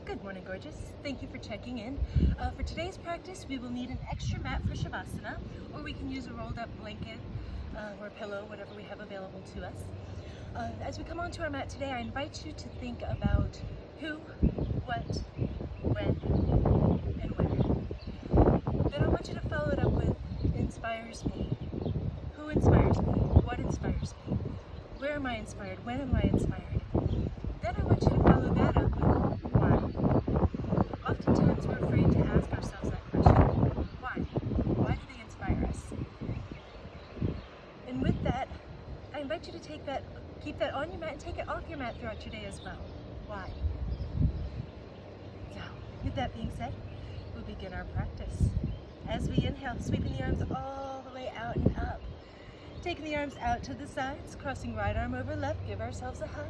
Good morning, gorgeous. Thank you for checking in. For today's practice, we will need an extra mat for Shavasana, or we can use a rolled up blanket or pillow, whatever we have available to us. As we come onto our mat today, I invite you to think about who, what, when, and where. Then I want you to follow it up with inspires me. Who inspires me? What inspires me? Where am I inspired? When am I inspired? Then I want you to follow that up with why. Oftentimes we're afraid to ask ourselves that question. Why? Why do they inspire us? And with that, I invite you to take that, keep that on your mat and take it off your mat throughout your day as well. Why? So, with that being said, we'll begin our practice. As we inhale, sweeping the arms all the way out and up. Taking the arms out to the sides, crossing right arm over left, give ourselves a hug.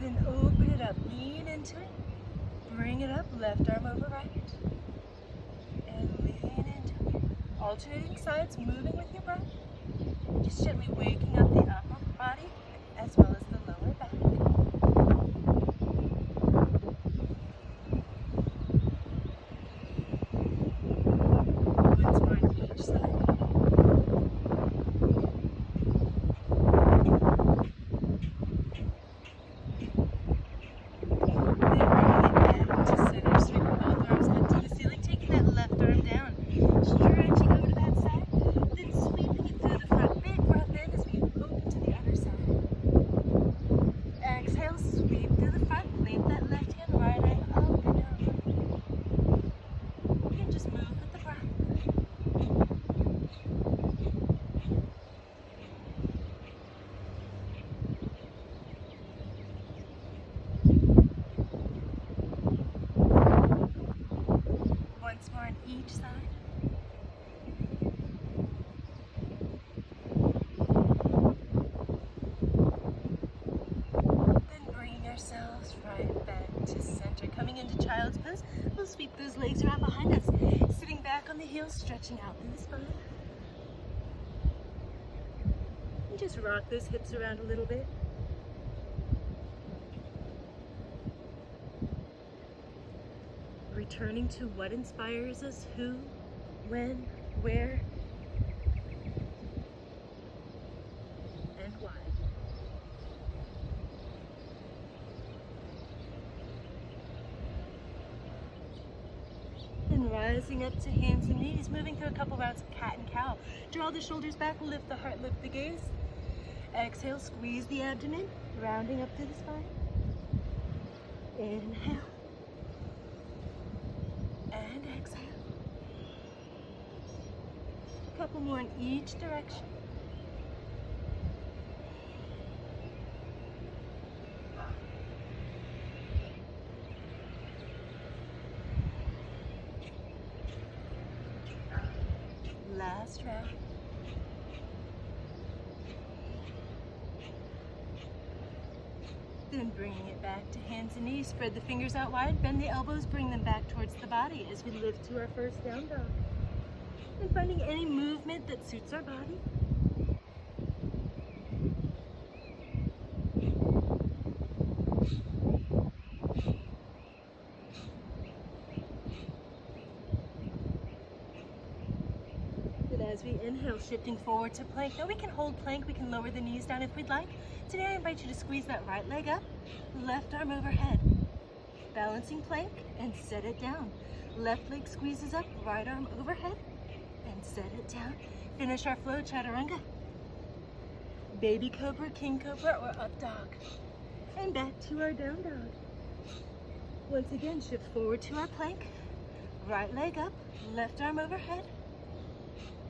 Then open it up, lean into it, bring it up, left arm over right, and lean into it. Alternating sides, moving with your breath, just gently waking up the upper body as well as the lower back. Once more on each side. Once more on each side. Then bringing ourselves right back to center. Coming into child's pose, we'll sweep those legs around behind us. Sitting back on the heels, stretching out through the spine. And just rock those hips around a little bit. Returning to what inspires us, who, when, where, and why. Then rising up to hands and knees, moving through a couple rounds of cat and cow. Draw the shoulders back, lift the heart, lift the gaze. Exhale, squeeze the abdomen, rounding up through the spine. Inhale. And exhale. A couple more in each direction. Last round. Then bringing it back to hands and knees. Spread the fingers out wide, bend the elbows, bring them back towards the body as we lift to our first down dog. And finding any movement that suits our body. As we inhale, shifting forward to plank. Now we can hold plank, we can lower the knees down if we'd like. Today I invite you to squeeze that right leg up, left arm overhead. Balancing plank and set it down. Left leg squeezes up, right arm overhead and set it down. Finish our flow, chaturanga. Baby cobra, king cobra, or up dog. And back to our down dog. Once again, shift forward to our plank. Right leg up, left arm overhead.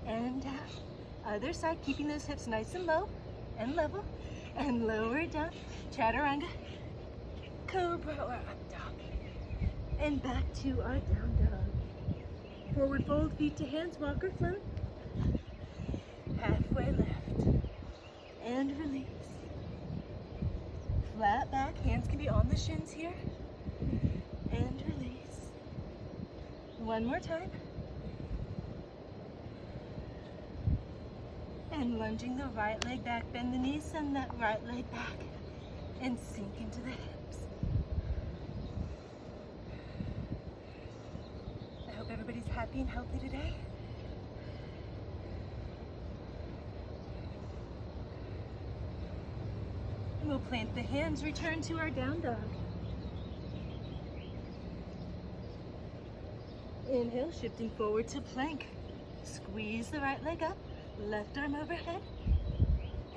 And down. Other side, keeping those hips nice and low and level. And lower it down. Chaturanga. Cobra or up dog. And back to our down dog. Forward fold, feet to hands, walk or float. Halfway left. And release. Flat back, hands can be on the shins here. And release. One more time. And lunging the right leg back, bend the knees, send that right leg back, and sink into the hips. everybody's happy and healthy today. And we'll plant the hands, return to our down dog. Inhale, shifting forward to plank. Squeeze the right leg up, left arm overhead,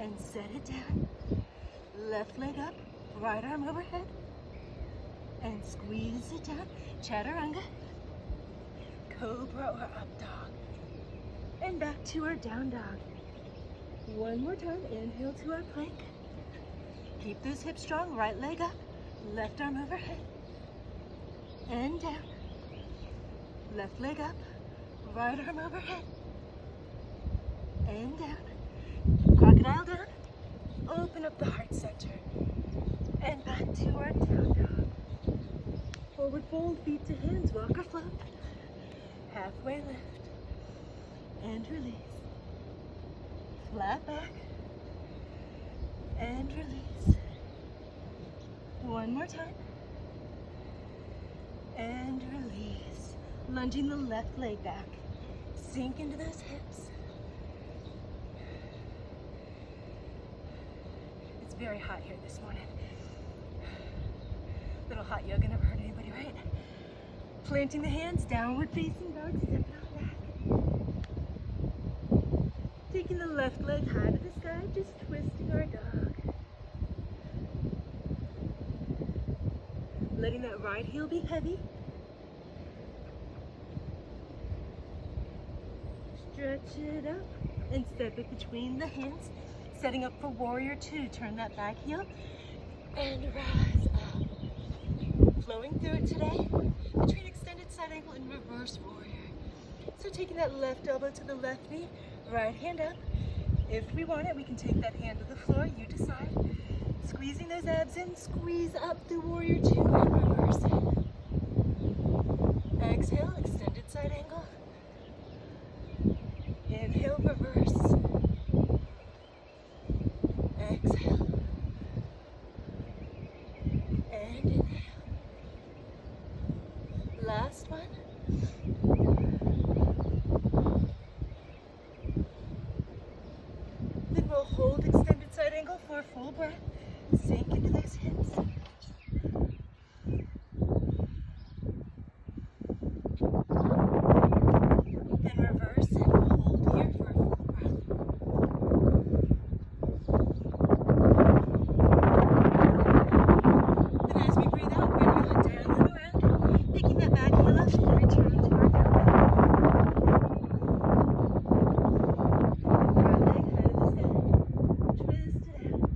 and set it down. Left leg up, right arm overhead, and squeeze it down. Chaturanga, cobra or up dog. And back to our down dog. One more time, inhale to our plank. Keep those hips strong, right leg up, left arm overhead, and down. Left leg up, right arm overhead, and down. Crocodile down, open up the heart center, and back to our down dog. Forward fold, feet to hands, walk or float. Halfway lift, and release. Flat back, and release. One more time, and release. Lunging the left leg back. Sink into those hips. It's very hot here this morning. Little hot yoga never hurt anybody, right? Planting the hands, downward facing dog, stepping out back. Taking the left leg high to the sky, just twisting our dog. Letting that right heel be heavy. Stretch it up and step it between the hands. Setting up for warrior two. Turn that back heel and rise up. Flowing through it today between extended side angle and reverse warrior. So taking that left elbow to the left knee, right hand up. If we want it, we can take that hand to the floor. You decide. Squeezing those abs in, squeeze up through warrior two and reverse it. Exhale, extended side angle. Inhale, reverse. Exhale. And inhale. Last one. Then we'll hold extended side angle for a full breath. Sink into those hips. And reverse it. We'll hold here for a full breath. Then as we breathe out, we're going to go down and around, picking that back heel up and return to our down dog. Right leg high to the sky. Twist it out.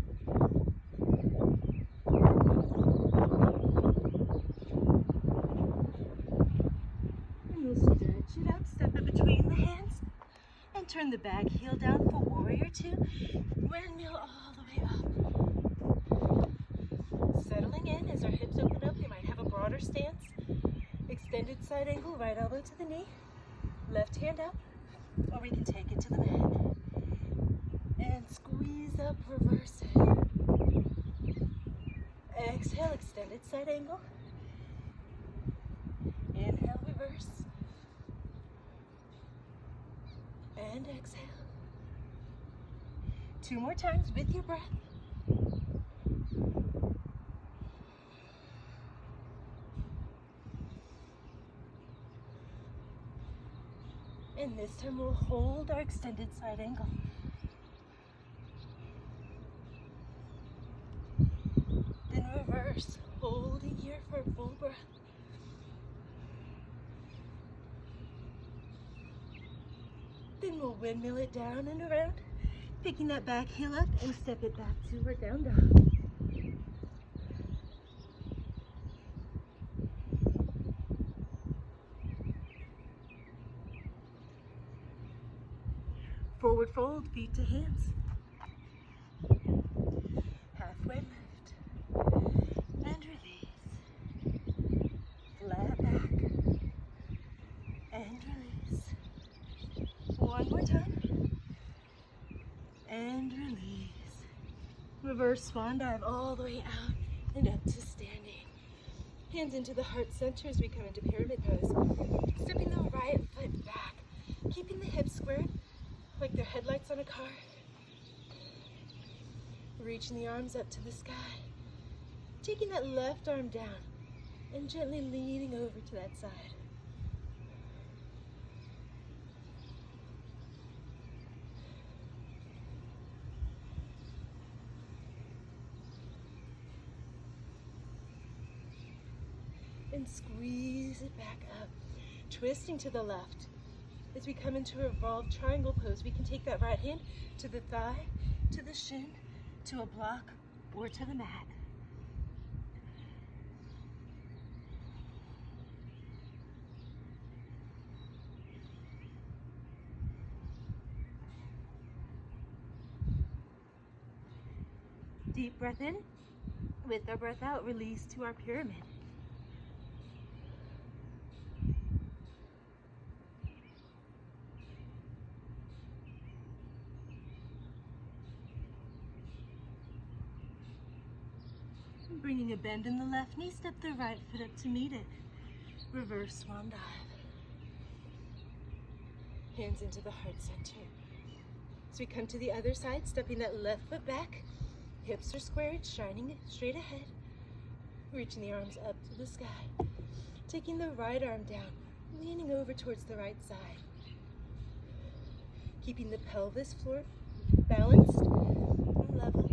And we'll stretch it up, step it between the hands, and turn the back heel down for warrior two. Windmill all the way up. Settling in as our hips open up, we might have a broader stance. Extended side angle, right elbow to the knee, left hand up, or we can take it to the mat. And squeeze up, reverse it. Exhale, extended side angle. Inhale, reverse. And exhale. Two more times with your breath. And this time we'll hold our extended side angle. Then reverse, holding here for a full breath. Then we'll windmill it down and around, picking that back heel up and step it back to our down dog. Forward fold, feet to hands. Halfway lift and release. Flat back and release. One more time. And release. Reverse swan dive all the way out and up to standing. Hands into the heart center as we come into pyramid pose. Stepping the right foot back, keeping the hips squared like they're headlights on a car. Reaching the arms up to the sky. Taking that left arm down and gently leaning over to that side. And squeeze it back up, twisting to the left. As we come into a revolved triangle pose, we can take that right hand to the thigh, to the shin, to a block, or to the mat. Deep breath in. With our breath out, release to our pyramid. Bringing a bend in the left knee, step the right foot up to meet it. Reverse swan dive. Hands into the heart center. As we come to the other side, stepping that left foot back. Hips are squared, shining straight ahead. Reaching the arms up to the sky. Taking the right arm down, leaning over towards the right side. Keeping the pelvis floor balanced and level.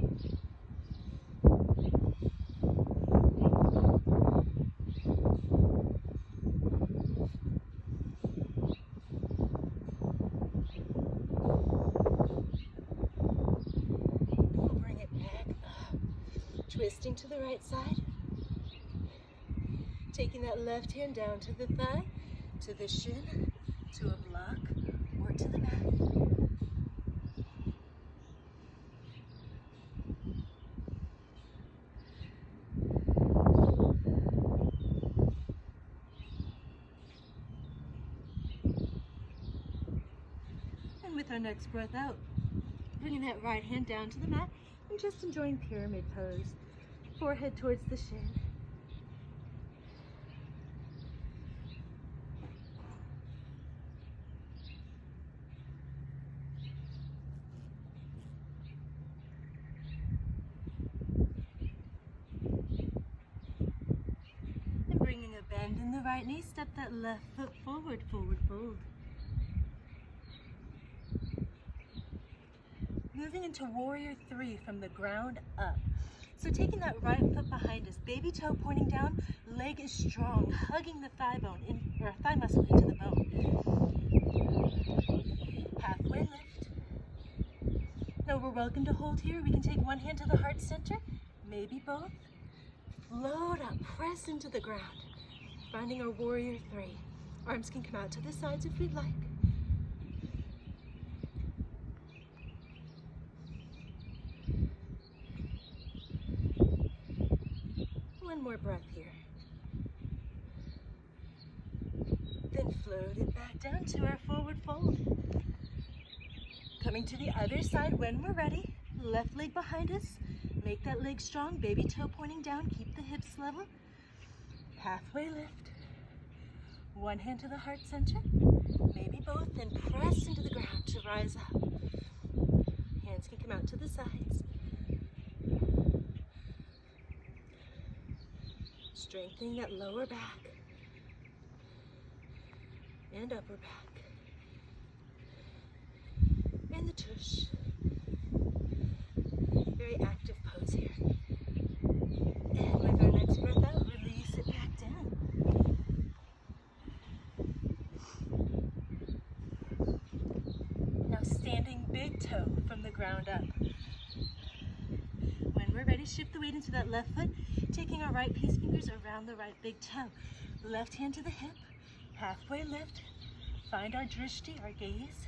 Twisting to the right side, taking that left hand down to the thigh, to the shin, to a block, or to the mat. And with our next breath out, bringing that right hand down to the mat, and just enjoying pyramid pose. Forehead towards the shin. And bringing a bend in the right knee, step that left foot forward, forward fold. Moving into warrior three from the ground up. So taking that right foot behind us, baby toe pointing down, leg is strong, hugging the thigh bone, or thigh muscle into the bone. Halfway lift. Now we're welcome to hold here. We can take one hand to the heart center, maybe both. Float up, press into the ground. Finding our warrior three. Arms can come out to the sides if we'd like. One more breath here. Then float it back down to our forward fold. Coming to the other side when we're ready. Left leg behind us. Make that leg strong. Baby toe pointing down. Keep the hips level. Halfway lift. One hand to the heart center. Maybe both. Then press into the ground to rise up. Hands can come out to the sides. Strengthening that lower back and upper back and the tush. Very active pose here. And with our next breath out, release it back down. Now standing big toe from the ground up. When we're ready, shift the weight into that left foot, taking our right peace fingers around the right big toe. Left hand to the hip, halfway lift. Find our drishti, our gaze.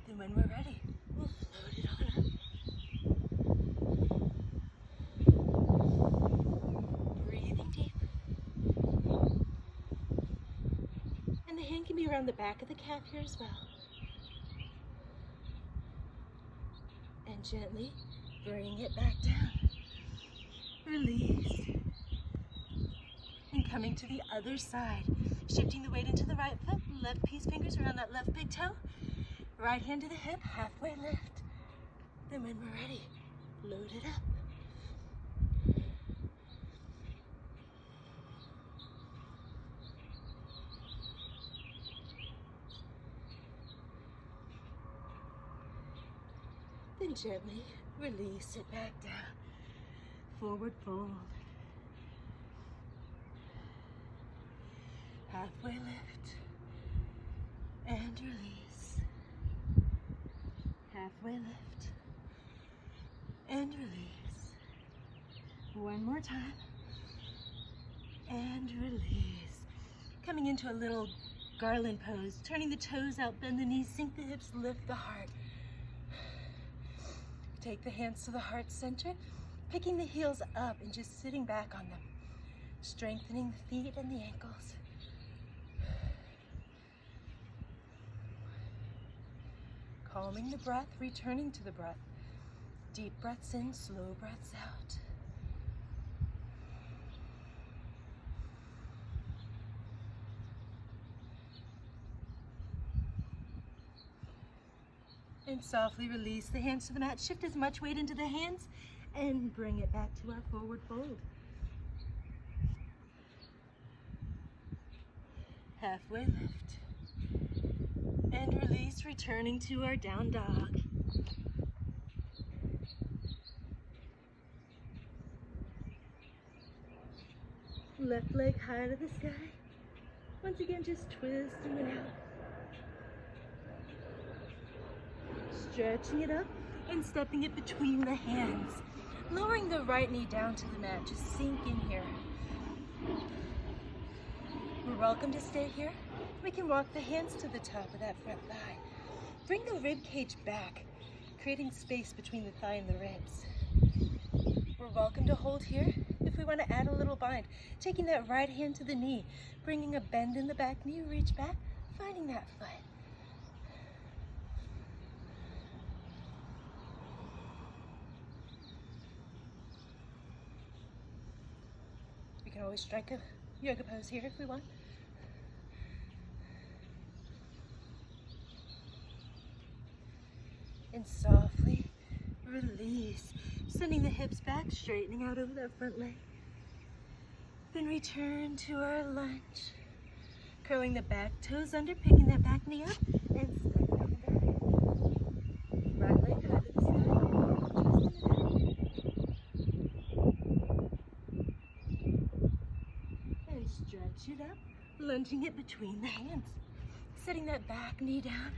Then when we're ready, we'll float it on up. Breathing deep. And the hand can be around the back of the calf here as well. And gently bring it back down. Release. Coming to the other side. Shifting the weight into the right foot, left peace fingers around that left big toe. Right hand to the hip, halfway lift. Then when we're ready, load it up. Then gently release it back down. Forward fold. Halfway lift. And release. Halfway lift. And release. One more time. And release. Coming into a little garland pose. Turning the toes out, bend the knees, sink the hips, lift the heart. Take the hands to the heart center, picking the heels up and just sitting back on them. Strengthening the feet and the ankles. Calming the breath, returning to the breath. Deep breaths in, slow breaths out. And softly release the hands to the mat. Shift as much weight into the hands and bring it back to our forward fold. Halfway lift. And release, returning to our down dog. Left leg high to the sky. Once again, just twisting it out. Stretching it up and stepping it between the hands. Lowering the right knee down to the mat, just sink in here. We're welcome to stay here. We can walk the hands to the top of that front thigh. Bring the rib cage back, creating space between the thigh and the ribs. We're welcome to hold here if we want to add a little bind. Taking that right hand to the knee, bringing a bend in the back knee, reach back, finding that foot. We can always strike a yoga pose here if we want. And softly release, sending the hips back, straightening out over that front leg. Then return to our lunge. Curling the back toes under, picking that back knee up, and stepping back. Right leg high to the side, and stretch it up, lunging it between the hands. Setting that back knee down.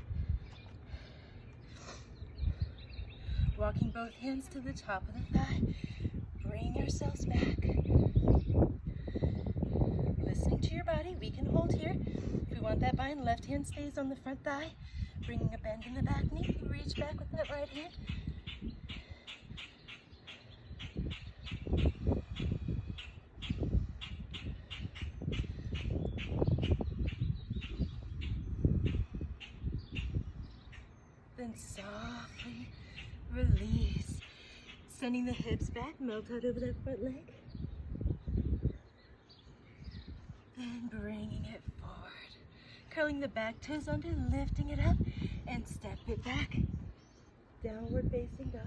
Walking both hands to the top of the thigh. Bring ourselves back. Listening to your body, we can hold here. If we want that bind, left hand stays on the front thigh. Bringing a bend in the back knee. Reach back with that right hand. Then softly release, sending the hips back, melt out over that front leg. Then bringing it forward. Curling the back toes under, lifting it up, and step it back. Downward facing dog.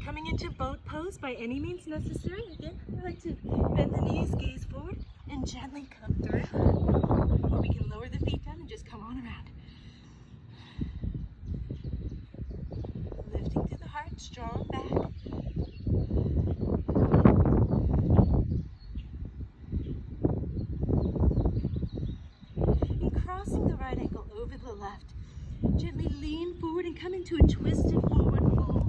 Coming into boat pose by any means necessary. Again, I like to bend the knees, gaze forward, and gently come through. Or we can lower the feet down and just come on around. Lifting through the heart, strong back. And crossing the right ankle over the left. Gently lean forward and come into a twisted forward fold.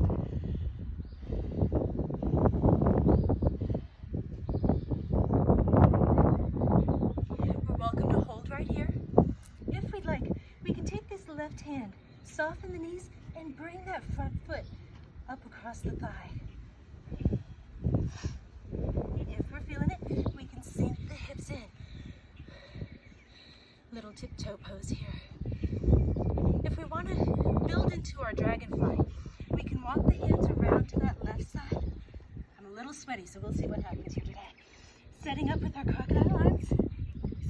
Left hand, soften the knees, and bring that front foot up across the thigh. If we're feeling it, we can sink the hips in. Little tiptoe pose here. If we want to build into our dragonfly, we can walk the hands around to that left side. little sweaty, so we'll see what happens here today. Setting up with our crocodile arms,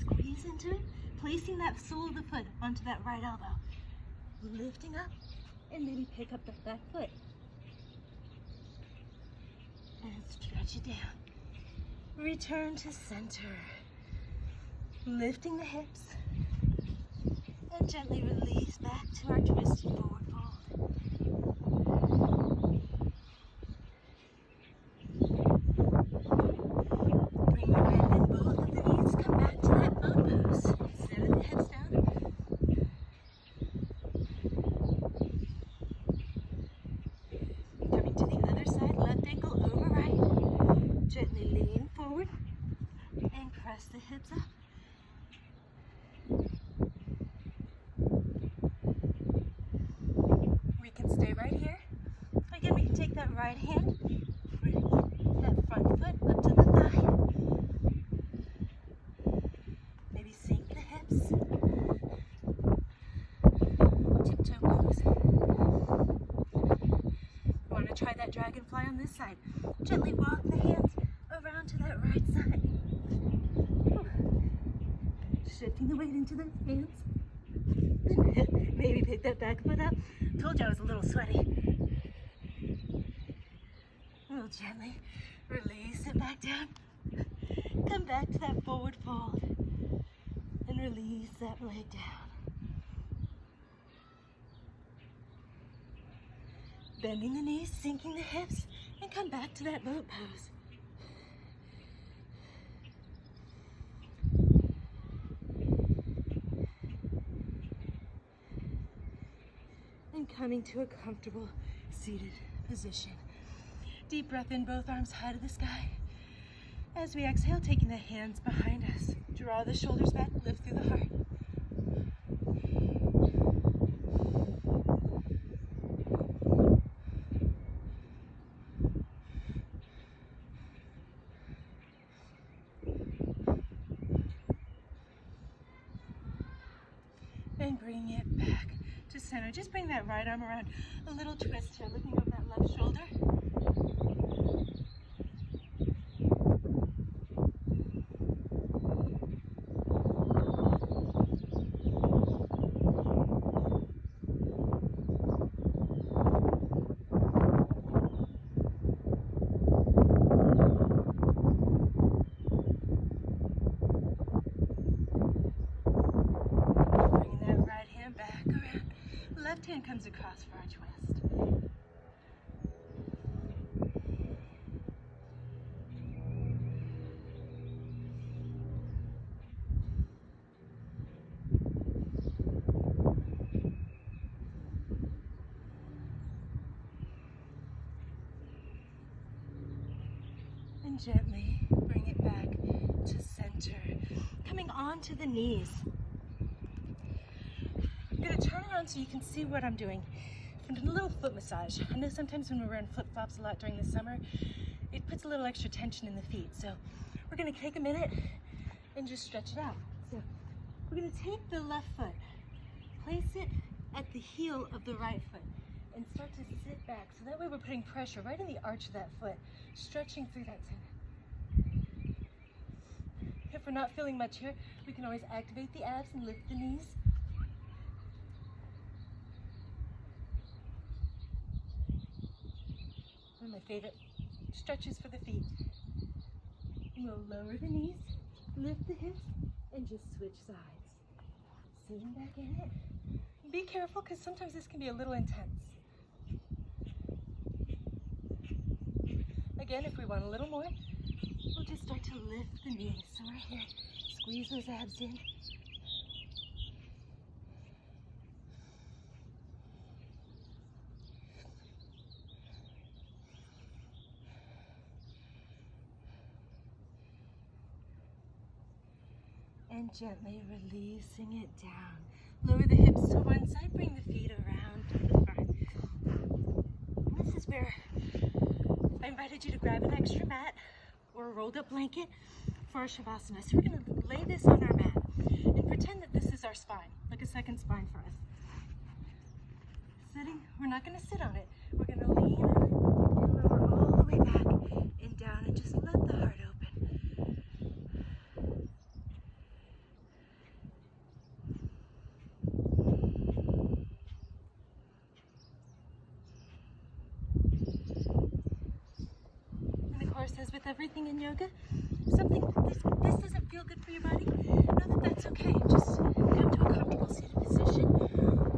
squeeze into it, placing that sole of the foot onto that right elbow, lifting up, and maybe pick up the back foot. And stretch it down. Return to center. Lifting the hips, and gently release back to our twisted forward fold. Bring the bend in both of the knees, come back to that boat pose. Settle the heads down. Coming to the other side, left ankle over right. Gently lean forward and press the hips up. We can stay right here. Again, we can take that right hand, bring that front foot up to the thigh. Maybe sink the hips. Tiptoe pose. We want to try that dragonfly on this side. Gently walk the hands around to that right side. Shifting the weight into the hands. Maybe pick that back foot up. Told you I was a little sweaty. We'll gently release it back down. Come back to that forward fold and release that leg down. Bending the knees, sinking the hips, and come back to that boat pose. And coming to a comfortable seated position. Deep breath in, both arms high to the sky. As we exhale, taking the hands behind us. Draw the shoulders back, lift through the heart. And bring it back to center. Just bring that right arm around. A little twist here, looking over that left shoulder. Left hand comes across for our twist. And gently bring it back to center. Coming onto the knees. I'm going to turn around so you can see what I'm doing. I'm doing a little foot massage. I know sometimes when we're wearing flip-flops a lot during the summer, it puts a little extra tension in the feet. So we're going to take a minute and just stretch it out. So we're going to take the left foot, place it at the heel of the right foot, and start to sit back. So that way we're putting pressure right in the arch of that foot, stretching through that center. If we're not feeling much here, we can always activate the abs and lift the knees. One of my favorite stretches for the feet. And we'll lower the knees, lift the hips, and just switch sides. Sitting back in it. Be careful because sometimes this can be a little intense. Again, if we want a little more, we'll just start to lift the knees. So we're here. Squeeze those abs in. And gently releasing it down. Lower the hips to one side, bring the feet around to the front. This is where I invited you to grab an extra mat or a rolled up blanket for our Shavasana. So we're going to lay this on our mat and pretend that this is our spine, like a second spine for us. Sitting, we're not going to sit on it. We're going to lean and lower all the way back and down everything in yoga. Something, this doesn't feel good for your body, know that that's okay. Just come to a comfortable seated position.